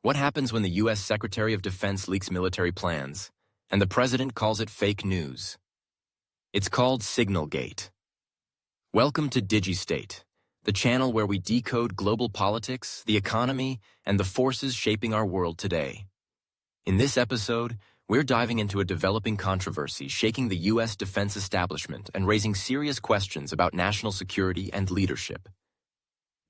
What happens when the U.S. Secretary of Defense leaks military plans, and the president calls it fake news? It's called SignalGate. Welcome to DigiState, the channel where we decode global politics, the economy, and the forces shaping our world today. In this episode, we're diving into a developing controversy shaking the U.S. defense establishment and raising serious questions about national security and leadership.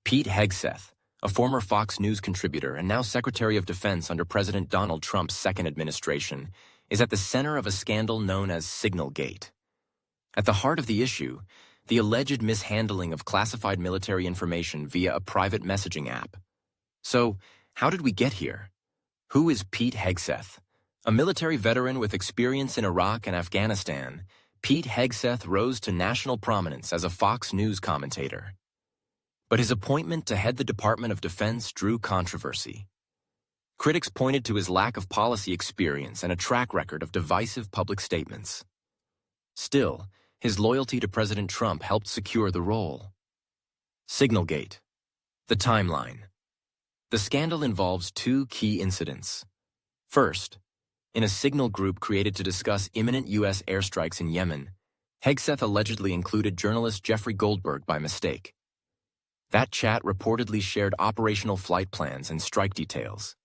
Pete Hegseth, a former Fox News contributor and now Secretary of Defense under President Donald Trump's second administration, is at the center of a scandal known as SignalGate. At the heart of the issue, the alleged mishandling of classified military information via a private messaging app. So, how did we get here? Who is Pete Hegseth? A military veteran with experience in Iraq and Afghanistan, Pete Hegseth rose to national prominence as a Fox News commentator. But his appointment to head the Department of Defense drew controversy. Critics pointed to his lack of policy experience and a track record of divisive public statements. Still, his loyalty to President Trump helped secure the role. SignalGate. The timeline. The scandal involves two key incidents. First, in a signal group created to discuss imminent U.S. airstrikes in Yemen, Hegseth allegedly included journalist Jeffrey Goldberg by mistake. That chat reportedly shared operational flight plans and strike details.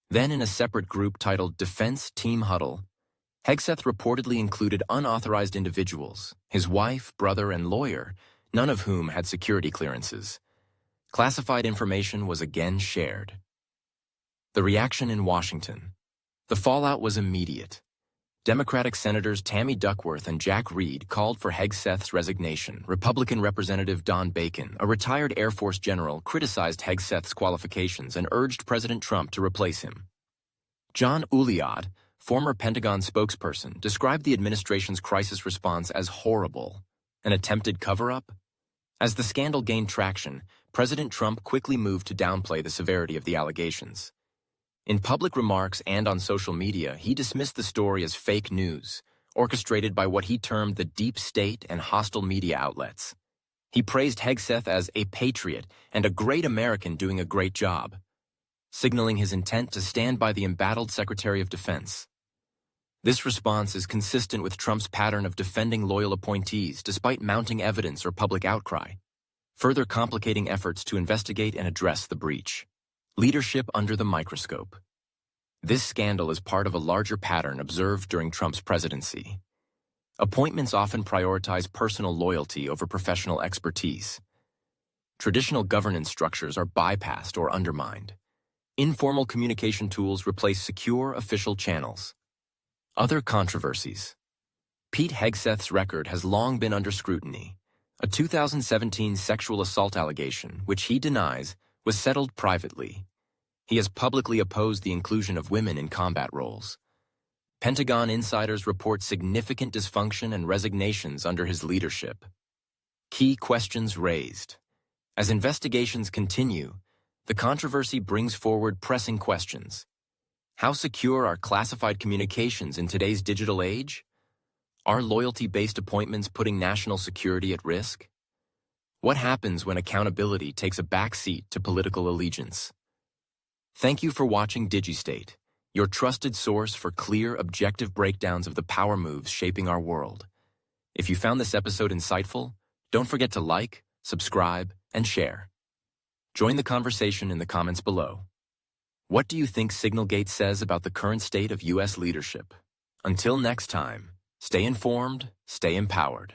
Then in a separate group titled Defense Team Huddle, Hegseth reportedly included unauthorized individuals, his wife, brother, and lawyer, none of whom had security clearances. Classified information was again shared. The reaction in Washington. The fallout was immediate. Democratic Senators Tammy Duckworth and Jack Reed called for Hegseth's resignation. Republican Representative Don Bacon, a retired Air Force general, criticized Hegseth's qualifications and urged President Trump to replace him. John Uliad, former Pentagon spokesperson, described the administration's crisis response as horrible, an attempted cover-up. As the scandal gained traction, President Trump quickly moved to downplay the severity of the allegations. In public remarks and on social media, he dismissed the story as fake news, orchestrated by what he termed the deep state and hostile media outlets. He praised Hegseth as a patriot and a great American doing a great job, signaling his intent to stand by the embattled Secretary of Defense. This response is consistent with Trump's pattern of defending loyal appointees despite mounting evidence or public outcry, further complicating efforts to investigate and address the breach. Leadership under the microscope. This scandal is part of a larger pattern observed during Trump's presidency. Appointments often prioritize personal loyalty over professional expertise. Traditional governance structures are bypassed or undermined. Informal communication tools replace secure official channels. Other controversies. Pete Hegseth's record has long been under scrutiny. A 2017 sexual assault allegation, which he denies, was settled privately. He has publicly opposed the inclusion of women in combat roles. Pentagon insiders report significant dysfunction and resignations under his leadership. Key questions raised. As investigations continue, the controversy brings forward pressing questions. How secure are classified communications in today's digital age? Are loyalty-based appointments putting national security at risk? What happens when accountability takes a backseat to political allegiance? Thank you for watching DigiState, your trusted source for clear, objective breakdowns of the power moves shaping our world. If you found this episode insightful, don't forget to like, subscribe, and share. Join the conversation in the comments below. What do you think SignalGate says about the current state of U.S. leadership? Until next time, stay informed, stay empowered.